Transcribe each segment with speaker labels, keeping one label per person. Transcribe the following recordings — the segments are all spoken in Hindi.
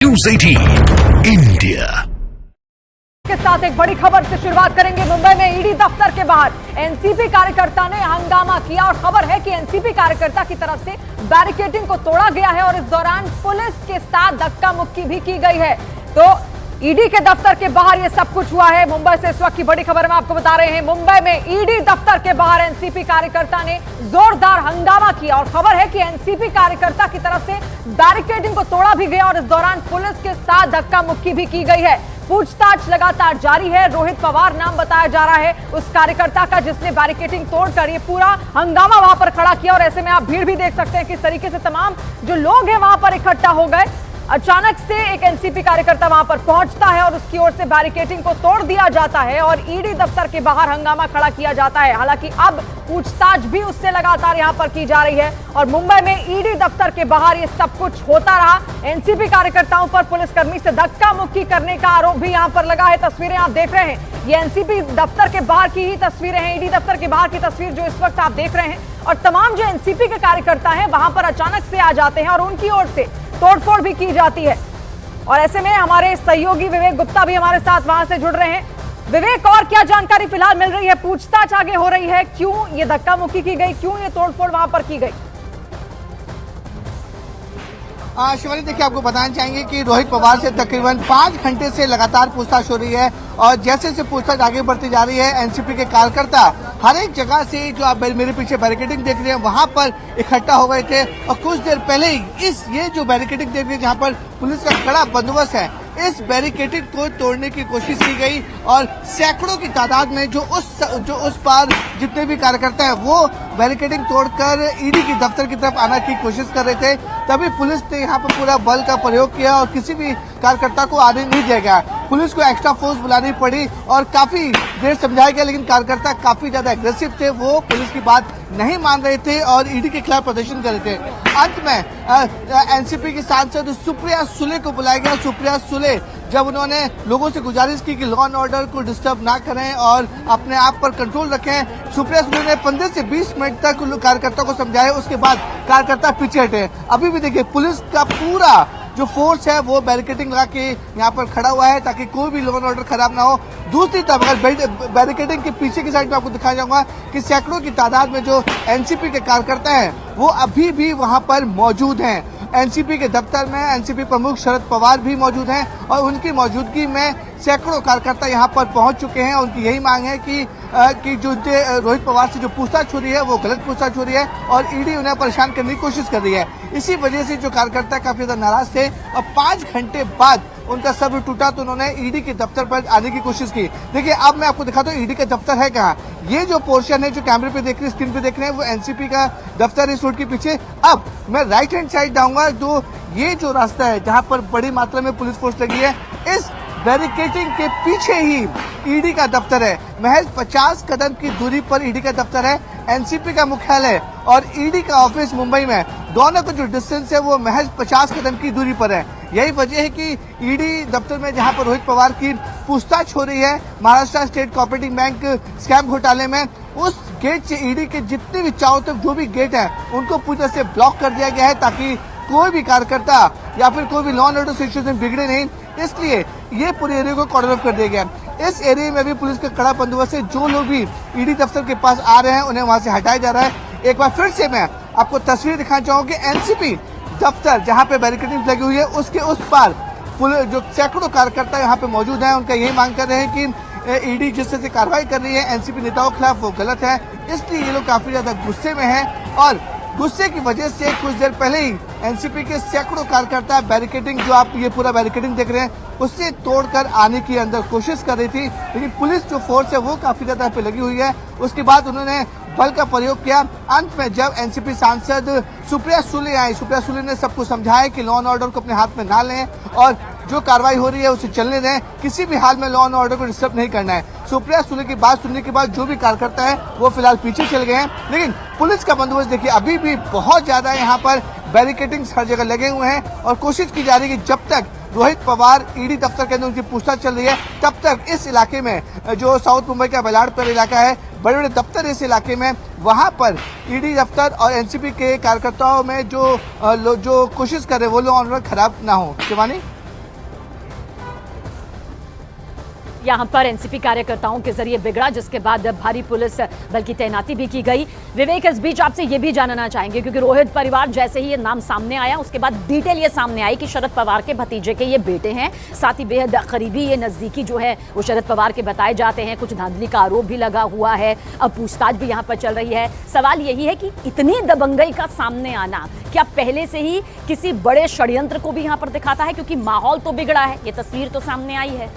Speaker 1: न्यूज़ 18 इंडिया
Speaker 2: के साथ एक बड़ी खबर से शुरुआत करेंगे। मुंबई में ईडी दफ्तर के बाहर एनसीपी कार्यकर्ता ने हंगामा किया और खबर है कि एनसीपी कार्यकर्ता की तरफ से बैरिकेडिंग को तोड़ा गया है और इस दौरान पुलिस के साथ धक्का मुक्की भी की गई है। तो ईडी के दफ्तर के बाहर ये सब कुछ हुआ है। मुंबई से इस वक्त की बड़ी खबर हम आपको बता रहे हैं। मुंबई में ईडी दफ्तर के बाहर एनसीपी कार्यकर्ता ने जोरदार हंगामा किया और खबर है कि एनसीपी कार्यकर्ता की तरफ से बैरिकेडिंग को तोड़ा भी गया और इस दौरान पुलिस के साथ धक्का मुक्की भी की गई है। पूछताछ लगातार जारी है। रोहित पवार नाम बताया जा रहा है उस कार्यकर्ता का जिसने बैरिकेडिंग तोड़कर ये पूरा हंगामा वहां पर खड़ा किया और ऐसे में आप भीड़ भी देख सकते हैं किस तरीके से तमाम जो लोग हैं वहां पर इकट्ठा हो गए। अचानक से एक एनसीपी कार्यकर्ता वहां पर पहुंचता है और उसकी ओर से बैरिकेडिंग को तोड़ दिया जाता है और ईडी दफ्तर के बाहर हंगामा खड़ा किया जाता है। हालांकि अब पूछताछ भी उससे लगातार यहां पर की जा रही है और मुंबई में ईडी दफ्तर के बाहर ये सब कुछ होता रहा। एनसीपी कार्यकर्ताओं पर पुलिसकर्मी से धक्का मुक्की करने का आरोप भी यहां पर लगा है। तस्वीरें आप देख रहे हैं, ये एनसीपी दफ्तर के बाहर की ही तस्वीरें हैं। ईडी दफ्तर के बाहर की तस्वीर जो इस वक्त आप देख रहे हैं और तमाम जो एनसीपी के कार्यकर्ता हैं वहां पर अचानक से आ जाते हैं और उनकी ओर से तोड़फोड़ भी की जाती है। और ऐसे में हमारे सहयोगी विवेक गुप्ता भी हमारे साथ वहां से जुड़ रहे हैं। विवेक, और क्या जानकारी फिलहाल मिल रही है? पूछताछ आगे हो रही है, क्यों ये धक्का मुक्की की गई, क्यों ये तोड़फोड़ वहां पर की गई?
Speaker 3: शिवानी, देखिए आपको बताना चाहेंगे कि रोहित पवार से तकरीबन 5 घंटे से लगातार पूछताछ हो रही है और जैसे जैसे पूछताछ आगे बढ़ती जा रही है एनसीपी के कार्यकर्ता हर एक जगह से जो आप मेरे पीछे बैरिकेडिंग देख रहे हैं वहां पर इकट्ठा हो गए थे और कुछ देर पहले ही ये जो बैरिकेडिंग देख रहे हैं जहां पर पुलिस का कड़ा बंदोबस्त है, इस बैरिकेडिंग को तोड़ने की कोशिश की गई और सैकड़ों की तादाद में जो उस पार जितने भी कार्यकर्ता हैं वो बैरिकेडिंग तोड़कर ईडी की दफ्तर की तरफ आने की कोशिश कर रहे थे। तभी पुलिस ने यहाँ पर पूरा बल का प्रयोग किया और किसी भी कार्यकर्ता को आने नहीं दिया गया। पुलिस को एक्स्ट्रा फोर्स बुलानी पड़ी और काफी देर समझाया गया, लेकिन कार्यकर्ता काफी ज्यादा एग्रेसिव थे। वो पुलिस की बात नहीं मान रहे थे और ईडी के खिलाफ प्रदर्शन कर रहे थे। अंत में एनसीपी की सांसद सुप्रिया सुले को बुलाया गया। सुप्रिया सुले जब उन्होंने लोगों से गुजारिश की कि लॉ एंड ऑर्डर को डिस्टर्ब ना करें और अपने आप पर कंट्रोल रखें, सुप्रिया सुले ने 15 से 20 मिनट तक कार्यकर्ता को समझाया। उसके बाद कार्यकर्ता पीछे हटे। अभी भी देखिए पुलिस का पूरा जो फोर्स है वो बैरिकेडिंग लगा के यहाँ पर खड़ा हुआ है ताकि कोई भी लॉ एंड ऑर्डर खराब ना हो। दूसरी तरफ अगर बैरिकेडिंग के पीछे की साइड में आपको दिखाया जाऊंगा कि सैकड़ों की तादाद में जो एनसीपी के कार्यकर्ता हैं वो अभी भी वहां पर मौजूद हैं। एनसीपी के दफ्तर में एनसीपी प्रमुख शरद पवार भी मौजूद हैं और उनकी मौजूदगी में सैकड़ों कार्यकर्ता यहां पर पहुंच चुके हैं। उनकी यही मांग है कि जो रोहित पवार से जो पूछताछ हो रही है वो गलत पूछताछ हो रही है और ईडी उन्हें परेशान करने की कोशिश कर रही है। इसी वजह से जो कार्यकर्ता काफी ज्यादा नाराज थे और 5 घंटे बाद उनका सब्र टूटा तो उन्होंने ईडी के दफ्तर पर आने की कोशिश की। देखिए अब मैं आपको दिखाता हूँ ईडी का दफ्तर है कहाँ। ये जो पोर्शन है जो कैमरे पे देख रहे हैं, स्क्रीन पे देख रहे हैं, वो एनसीपी का दफ्तर इस रोड के पीछे। अब मैं राइट हैंड साइड जाऊंगा तो ये जो रास्ता है जहाँ पर बड़ी मात्रा में पुलिस फोर्स लगी है, इस बैरिकेडिंग के पीछे ही ईडी का दफ्तर है। महज 50 कदम की दूरी पर ईडी का दफ्तर है। एनसीपी का मुख्यालय और ईडी का ऑफिस मुंबई में दोनों का जो डिस्टेंस है वो महज 50 कदम की दूरी पर है। यही वजह है कि ईडी दफ्तर में जहां पर रोहित पवार की पूछताछ हो रही है Maharashtra state cooperative bank scam घोटाले में, उस गेट से ईडी के जितने भी चारों तरफ जो भी गेट है उनको पूरी तरह से ब्लॉक कर दिया गया है ताकि कोई भी कार्यकर्ता या फिर कोई भी लॉ एंड ऑर्डर सिचुएशन बिगड़े नहीं। इसलिए ये पूरे एरिया को कॉर्डर ऑफ कर दिया गया। इस एरिया में भी पुलिस का कड़ा बंदोबस्त है। जो लोग भी ईडी दफ्तर के पास आ रहे हैं उन्हें वहां से हटाया जा रहा है। एक बार फिर से मैं आपको तस्वीर दिखाना चाहूंगा कि एनसीपी दफ्तर जहां पे बैरिकेडिंग लगी हुई है उसके उस पार जो सैकड़ों कार्यकर्ता यहाँ पे मौजूद हैं उनका यही मांग कर रहे हैं कि ईडी जिस तरह से कार्रवाई कर रही है एनसीपी नेताओं के खिलाफ वो गलत है। इसलिए ये लोग काफी ज्यादा गुस्से में हैं और गुस्से की वजह से कुछ देर पहले ही एनसीपी के सैकड़ों कार्यकर्ता बैरिकेडिंग जो आप ये पूरा बैरिकेडिंग देख रहे हैं उससे तोड़कर आने की अंदर कोशिश कर रही थी, लेकिन पुलिस जो फोर्स है वो काफी ज्यादा पे लगी हुई है। उसके बाद उन्होंने बल का प्रयोग किया। अंत में जब एनसीपी सांसद सुप्रिया सुले आई, सुप्रिया सुले ने सबको समझाया कि लॉ एंड ऑर्डर को अपने हाथ में ना लें और जो कार्रवाई हो रही है उसे चलने दें, किसी भी हाल में लॉ एंड ऑर्डर को डिस्टर्ब नहीं करना है। सुप्रिया सुले की बात सुनने के बाद जो भी कार्यकर्ता है वो फिलहाल पीछे चल गए हैं, लेकिन पुलिस का बंदोबस्त देखिए अभी भी बहुत ज्यादा यहाँ पर बैरिकेडिंग हर जगह लगे हुए हैं और कोशिश की जा रही है कि जब तक रोहित पवार ईडी दफ्तर के अंदर उनकी पूछताछ चल रही है तब तक इस इलाके में जो साउथ मुंबई का बलाड़पुर इलाका है, बड़े बड़े दफ्तर इस इलाके में, वहां पर ईडी दफ्तर और एनसीपी के कार्यकर्ताओं में जो कोशिश कर रहे हैं वो लॉ एंड ऑर्डर खराब ना हो। शिवानी।
Speaker 2: यहां पर एनसीपी कार्यकर्ताओं के जरिए बिगड़ा, जिसके बाद भारी पुलिस बल की तैनाती भी की गई। विवेक, इस बीच आपसे ये भी जानना चाहेंगे क्योंकि रोहित परिवार जैसे ही ये नाम सामने आया उसके बाद डिटेल ये सामने आई कि शरद पवार के भतीजे के ये बेटे हैं, साथ ही बेहद करीबी ये नजदीकी जो है वो शरद पवार के बताए जाते हैं। कुछ धांधली का आरोप भी लगा हुआ है, अब पूछताछ भी यहाँ पर चल रही है। सवाल यही है कि इतनी दबंगई का सामने आना क्या पहले से ही किसी बड़े षड्यंत्र को भी यहाँ पर दिखाता है, क्योंकि माहौल तो बिगड़ा है, ये तस्वीर तो सामने आई है।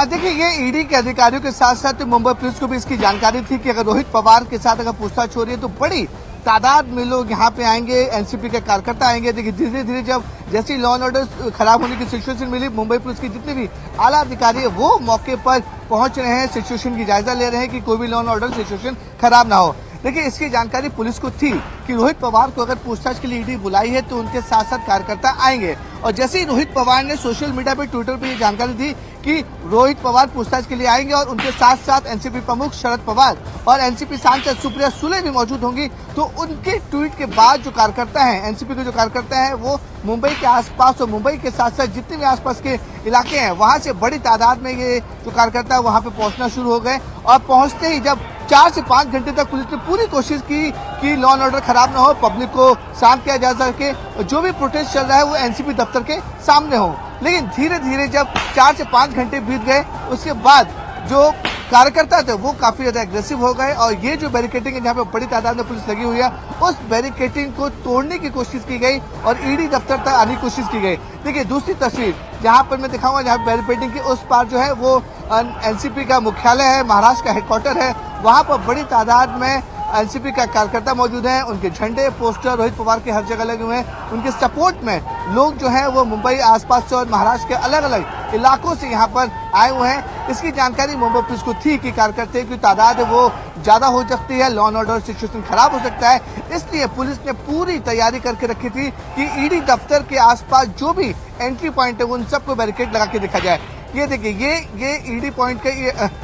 Speaker 3: देखिए, ये ईडी के अधिकारियों के साथ साथ मुंबई पुलिस को भी इसकी जानकारी थी कि अगर रोहित पवार के साथ अगर पूछताछ हो रही है तो बड़ी तादाद में लोग यहाँ पे आएंगे, एनसीपी के कार्यकर्ता आएंगे। देखिए, धीरे धीरे जब जैसी लॉ एंड ऑर्डर खराब होने की सिचुएशन मिली, मुंबई पुलिस के जितने भी आला अधिकारी है वो मौके पर पहुंच रहे हैं, सिचुएशन की जायजा ले रहे हैं कि कोई भी लॉ एंड ऑर्डर सिचुएशन खराब ना हो। देखिए, इसकी जानकारी पुलिस को थी कि रोहित पवार को अगर पूछताछ के लिए ईडी बुलाई है तो उनके साथ साथ कार्यकर्ता आएंगे। और जैसे ही रोहित पवार ने सोशल मीडिया पे, ट्विटर पे ये जानकारी दी कि रोहित पवार पूछताछ के लिए आएंगे और उनके साथ साथ एनसीपी प्रमुख शरद पवार और एनसीपी सांसद सुप्रिया सुले भी मौजूद होंगी, तो उनके ट्वीट के बाद जो कार्यकर्ता हैं, एनसीपी के जो कार्यकर्ता हैं, वो मुंबई के आसपास और मुंबई के साथ साथ जितने भी आसपास के इलाके हैं वहां से बड़ी तादाद में ये जो कार्यकर्ता है वहां पे पहुंचना शुरू हो गए। और पहुंचते ही जब 4 से 5 घंटे तक पुलिस ने पूरी कोशिश की कि लॉ एंड ऑर्डर खराब ना हो, पब्लिक को शांत किया जा सके, जो भी प्रोटेस्ट चल रहा है वो एनसीपी दफ्तर के सामने हो। लेकिन धीरे धीरे जब 4 से 5 घंटे बीत गए उसके बाद जो कार्यकर्ता थे वो काफी ज्यादा एग्रेसिव हो गए और ये जो बैरिकेडिंग है जहाँ पे बड़ी तादाद में पुलिस लगी हुई है, उस बैरिकेडिंग को तोड़ने की कोशिश की गई और ईडी दफ्तर तक आने की कोशिश की गई। देखिए, दूसरी तस्वीर जहाँ पर मैं दिखाऊंगा, जहाँ बैरिकेडिंग के उस पार जो है वो एनसीपी का मुख्यालय है, महाराष्ट्र का हेडक्वार्टर है, वहाँ पर बड़ी तादाद में एनसीपी का कार्यकर्ता मौजूद हैं, उनके झंडे, पोस्टर रोहित पवार के हर जगह लगे हुए हैं। उनके सपोर्ट में लोग जो हैं वो मुंबई आसपास से और महाराष्ट्र के अलग अलग इलाकों से यहाँ पर आए हुए हैं। इसकी जानकारी मुंबई पुलिस को थी कि कार्यकर्ता की तादाद है वो ज्यादा हो सकती है, लॉ एंड ऑर्डर सिचुएशन खराब हो सकता है, इसलिए पुलिस ने पूरी तैयारी करके रखी थी कि ईडी दफ्तर के आसपास जो भी एंट्री पॉइंट है उन सबको बैरिकेड लगा के देखा जाए। ये देखिए, ये ईडी पॉइंट का,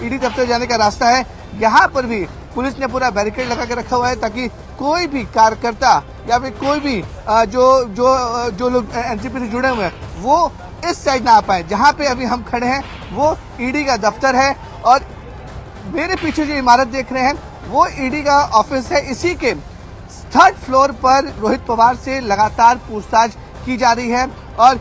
Speaker 3: ईडी दफ्तर जाने का रास्ता है, यहाँ पर भी पुलिस ने पूरा बैरिकेड लगा के रखा हुआ है ताकि कोई भी कार्यकर्ता या फिर कोई भी जो लोग एनसीपी से जुड़े हुए हैं वो इस साइड ना आ पाए। जहाँ पे अभी हम खड़े हैं वो ईडी का दफ्तर है और मेरे पीछे जो इमारत देख रहे हैं वो ईडी का ऑफिस है। इसी के 3rd फ्लोर पर रोहित पवार से लगातार पूछताछ की जा रही है और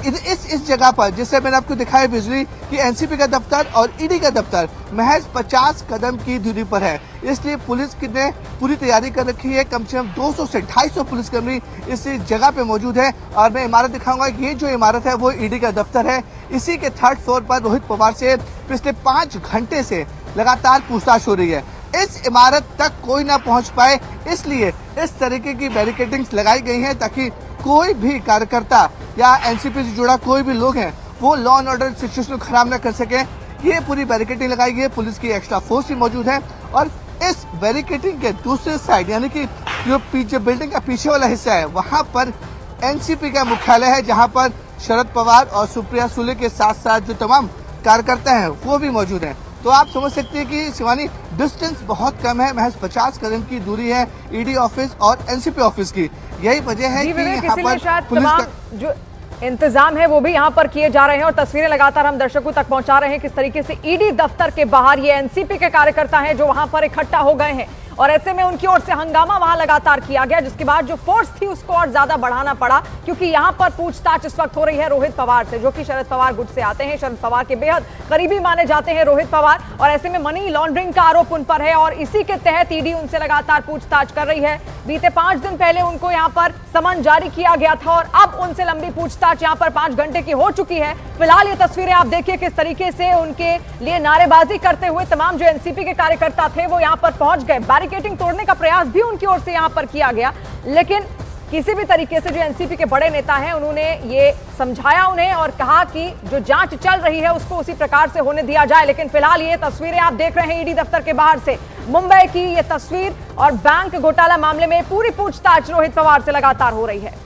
Speaker 3: इस जगह पर, जैसे मैंने आपको दिखाया बिजली कि एनसीपी का दफ्तर और ईडी का दफ्तर महज 50 कदम की दूरी पर है, इसलिए पुलिस ने पूरी तैयारी कर रखी है। कम से कम 200 से 250 पुलिसकर्मी इस जगह पे मौजूद है और मैं इमारत दिखाऊंगा। ये जो इमारत है वो ईडी का दफ्तर है। इसी के 3rd फ्लोर पर रोहित पवार से पिछले 5 घंटे से लगातार पूछताछ हो रही है। इस इमारत तक कोई ना पहुंच पाए, इसलिए इस तरीके की बैरिकेडिंग लगाई गई है ताकि कोई भी कार्यकर्ता या एनसीपी से जुड़ा कोई भी लोग हैं वो लॉ एंड ऑर्डर सिचुएशन को खराब न कर सके। ये पूरी बैरिकेडिंग लगाई गई है, पुलिस की एक्स्ट्रा फोर्स भी मौजूद है और इस बैरिकेडिंग के दूसरे साइड यानी कि जो बिल्डिंग का पीछे वाला हिस्सा है वहां पर एनसीपी का मुख्यालय है, जहां पर शरद पवार और सुप्रिया सुले के साथ साथ जो तमाम कार्यकर्ता हैं वो भी मौजूद हैं। तो आप समझ सकते हैं कि शिवानी, डिस्टेंस बहुत कम है, महज 50 कदम की दूरी है ईडी ऑफिस और एनसीपी ऑफिस की। यही वजह है कि यहाँ पर पुलिस का
Speaker 2: जो इंतजाम है वो भी यहाँ पर किए जा रहे हैं और तस्वीरें लगातार हम दर्शकों तक पहुंचा रहे हैं किस तरीके से ईडी दफ्तर के बाहर ये एनसीपी के कार्यकर्ता हैं जो वहां पर इकट्ठा हो गए हैं और ऐसे में उनकी ओर से हंगामा वहां लगातार किया गया, जिसके बाद जो फोर्स थी उसको और ज्यादा बढ़ाना पड़ा क्योंकि यहां पर पूछताछ इस वक्त हो रही है रोहित पवार से, जो कि शरद पवार गुट से आते हैं। शरद पवार के बेहद करीबी माने जाते हैं रोहित पवार और ऐसे में मनी लॉन्ड्रिंग का आरोप उन पर है और इसी के तहत ईडी उनसे लगातार पूछताछ कर रही है। बीते 5 दिन पहले उनको यहाँ पर समन जारी किया गया था और अब उनसे लंबी पूछताछ यहाँ पर 5 घंटे की हो चुकी है। फिलहाल ये तस्वीरें आप देखिए किस तरीके से उनके लिए नारेबाजी करते हुए तमाम जो एनसीपी के कार्यकर्ता थे वो यहाँ पर पहुंच गए। बैरिकेडिंग तोड़ने का प्रयास भी उनकी ओर से यहाँ पर किया गया, लेकिन किसी भी तरीके से जो एनसीपी के बड़े नेता हैं उन्होंने ये समझाया उन्हें और कहा कि जो जांच चल रही है उसको उसी प्रकार से होने दिया जाए। लेकिन फिलहाल ये तस्वीरें आप देख रहे हैं ईडी दफ्तर के बाहर से मुंबई की ये तस्वीर और बैंक घोटाला मामले में पूरी पूछताछ रोहित पवार से लगातार हो रही है।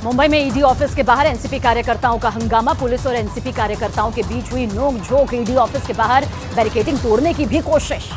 Speaker 2: मुंबई में ईडी ऑफिस के बाहर एनसीपी कार्यकर्ताओं का हंगामा, पुलिस और एनसीपी कार्यकर्ताओं के बीच हुई नोक-झोंक, ईडी ऑफिस के बाहर बैरिकेडिंग तोड़ने की भी कोशिश।